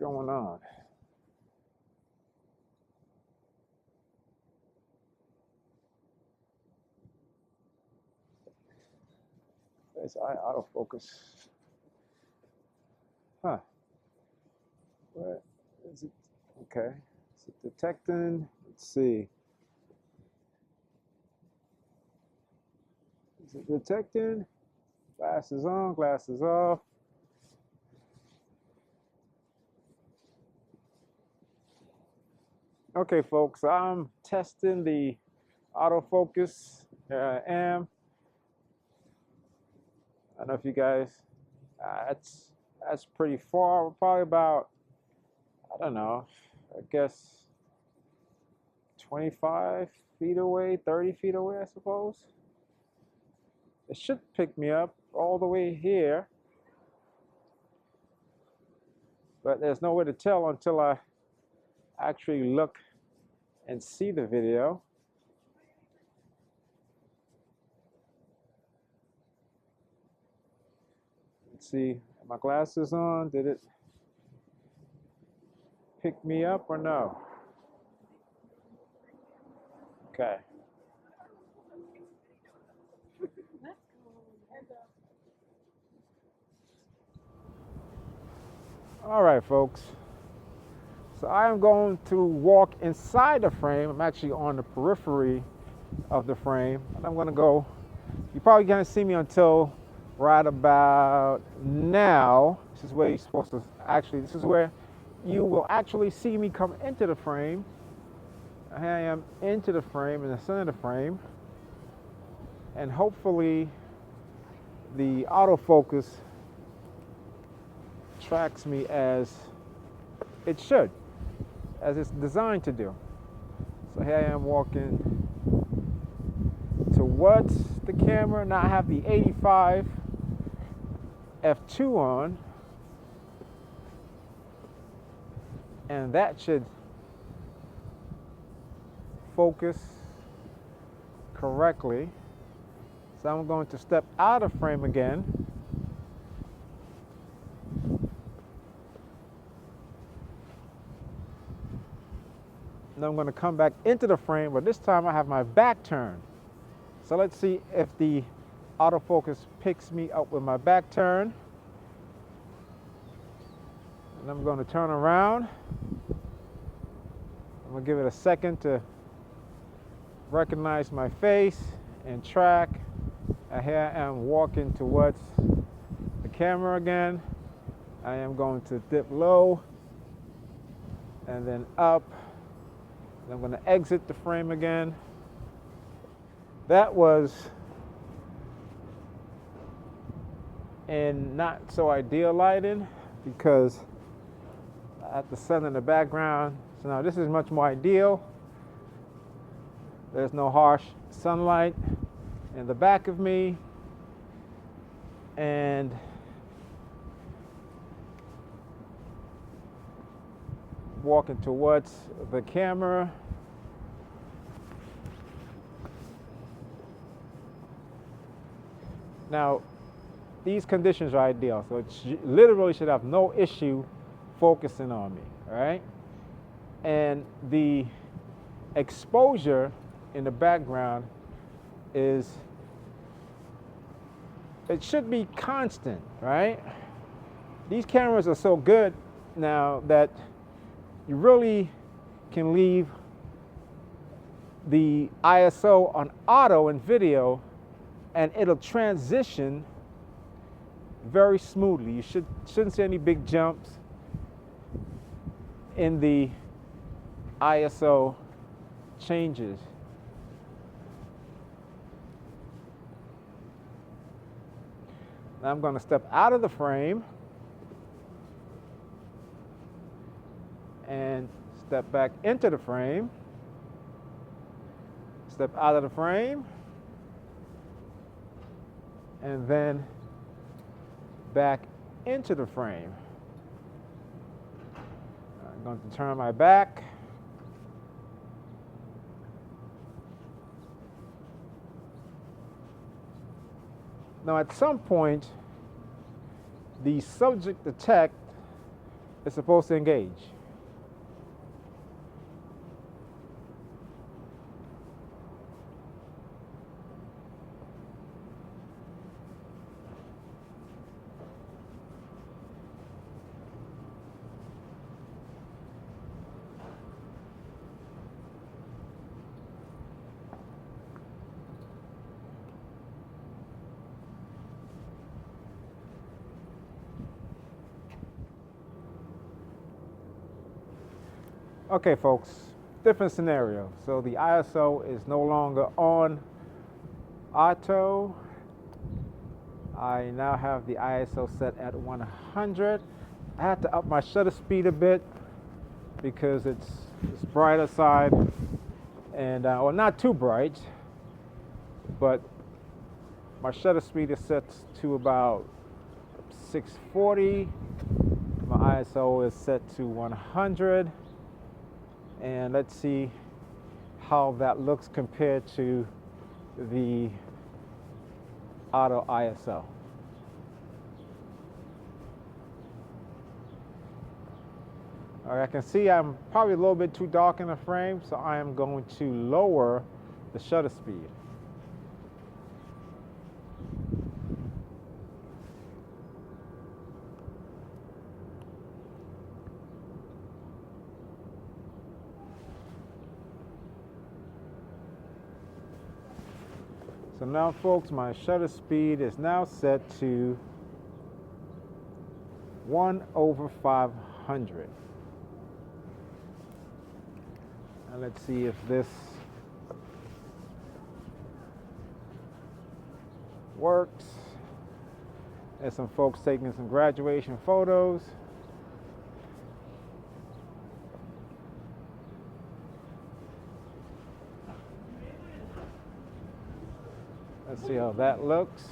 going on? It's autofocus. Huh. Where is it? Okay. Is it detecting? Let's see. Is it detecting? Glasses on, glasses off. Okay, folks, I'm testing the autofocus. Here I am. I don't know if you guys, that's pretty far, probably about, I don't know, I guess 25 feet away, 30 feet away, I suppose. It should pick me up all the way here, but there's no way to tell until I actually look and see the video. Let's see, my glasses on, did it pick me up or no? Okay. All right, folks. So I am going to walk inside the frame. I'm actually on the periphery of the frame. And I'm going to go, you probably can't see me until right about now. This is where you're supposed to actually, this is where you will actually see me come into the frame. Here I am into the frame, in the center of the frame. And hopefully the autofocus tracks me as it should, as it's designed to do. So here I am walking towards the camera. Now I have the 85 f2 on, and that should focus correctly. So I'm going to step out of frame again. And I'm going to come back into the frame, but this time I have my back turned. So let's see if the autofocus picks me up with my back turned. And I'm going to turn around. I'm going to give it a second to recognize my face and track. And here I am walking towards the camera again. I am going to dip low and then up. I'm going to exit the frame again. That was in not so ideal lighting because I have the sun in the background. So now this is much more ideal. There's no harsh sunlight in the back of me. And walking towards the camera. Now, these conditions are ideal, so it literally should have no issue focusing on me, all right? And the exposure in the background is, it should be constant, right? These cameras are so good now that you really can leave the ISO on auto in video and it'll transition very smoothly. You shouldn't see any big jumps in the ISO changes. Now I'm going to step out of the frame and step back into the frame. Step out of the frame and then back into the frame. I'm going to turn my back. Now at some point, the subject detect it's supposed to engage. Okay, folks, different scenario. So the ISO is no longer on auto. I now have the ISO set at 100. I had to up my shutter speed a bit because it's brighter side, and well, not too bright, but my shutter speed is set to about 640. My ISO is set to 100. And let's see how that looks compared to the auto ISO. All right, I can see I'm probably a little bit too dark in the frame, so I am going to lower the shutter speed. So now, folks, my shutter speed is now set to 1/500. And let's see if this works. There's some folks taking some graduation photos. Let's see how that looks.